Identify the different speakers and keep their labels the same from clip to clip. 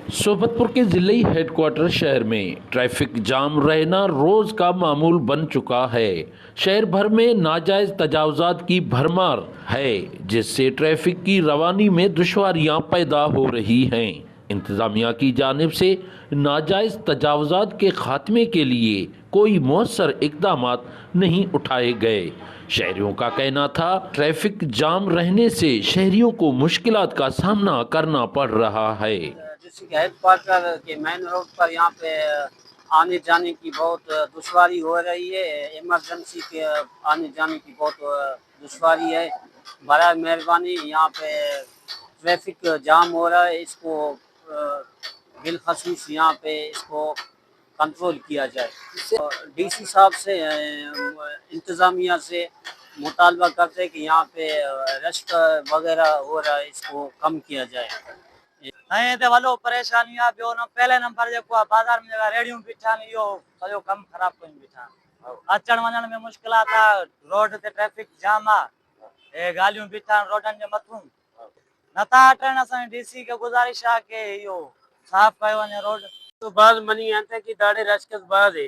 Speaker 1: सोबतपुर के जिले हेडक्वार्टर शहर में ट्रैफिक जाम रहना रोज का मामूल बन चुका है। शहर भर में नाजायज तजावुजात की भरमार है, जिससे ट्रैफिक की रवानी में दुश्वारियां पैदा हो रही हैं। इंतजामिया की जानिब से नाजायज तजावुजात के खात्मे के लिए कोई मौसर इकदामात नहीं उठाए गए। शहरियों का कहना था, ट्रैफिक जाम रहने से शहरियों को मुश्किलात का सामना करना पड़ रहा है।
Speaker 2: डिस्ट्रिक्ट हेडक्वार्टर के मेन रोड पर यहाँ पे आने जाने की बहुत दुश्वारी हो रही है। इमरजेंसी के आने जाने की बहुत दुश्वारी है। बड़ा मेहरबानी यहाँ पे ट्रैफिक जाम हो रहा है, इसको बिलखसूस यहाँ पे इसको कंट्रोल किया जाए। डीसी साहब से इंतज़ामिया से मुतालबा करते हैं कि यहाँ पे रश वगैरह हो रहा है, इसको कम किया जाए।
Speaker 3: नहीं तो वालो परेशानियां भी होना। पहले नंबर जो बाजार में जगह रेडियो बिठान यो सजो कम खराब कोई बिठान अचण वञण में मुश्किल था। रोड ते ट्रैफिक जाम आ, ए गालियों बिठान रोडन जे मथुं नथा हटण। असां डीसी के गुजारिश आ के यो साफ कयो वञे रोड।
Speaker 2: तो बाज मनी आता कि दाड़े रशकस बाज है,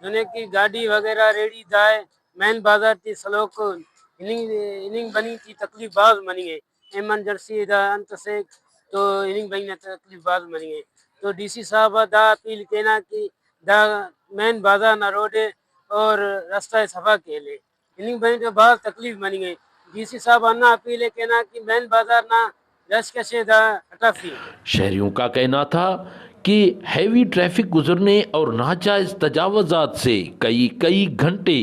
Speaker 2: जिन्हें की गाड़ी वगैरह रेडी जाए मेन बाजार की सलोक इनिंग बनी की तकलीफ बाज मनी है। इमरजेंसी दा अंत से तो इनिंग बनी तकलीफ बाज मनी है। तो डीसी साहब दा अपील केना कि दा मेन बाजार ना रोड और रास्ता सफा के ले इनिंग बनी तो बाज तकलीफ बनी है। डीसी साहब अन्ना अपील केना कि मेन बाजार ना रश कशे दा हटाफी।
Speaker 1: शहरियों का कहना था कि हैवी ट्रैफिक गुजरने और नाजायज तजावुजात से कई घंटे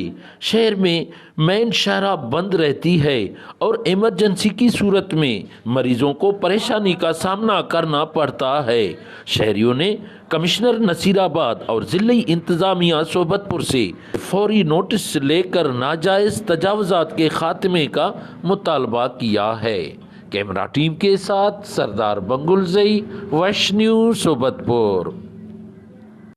Speaker 1: शहर में मेन शाहरा बंद रहती है और इमरजेंसी की सूरत में मरीजों को परेशानी का सामना करना पड़ता है। शहरियों ने कमिश्नर नसीराबाद और जिले इंतजामिया सोबतपुर से फौरी नोटिस लेकर नाजायज तजावुजात के खात्मे का मुतालबा किया है। कैमरा टीम के साथ सरदार बंगुल ज़ई, वैश न्यूज़ सोबतपुर।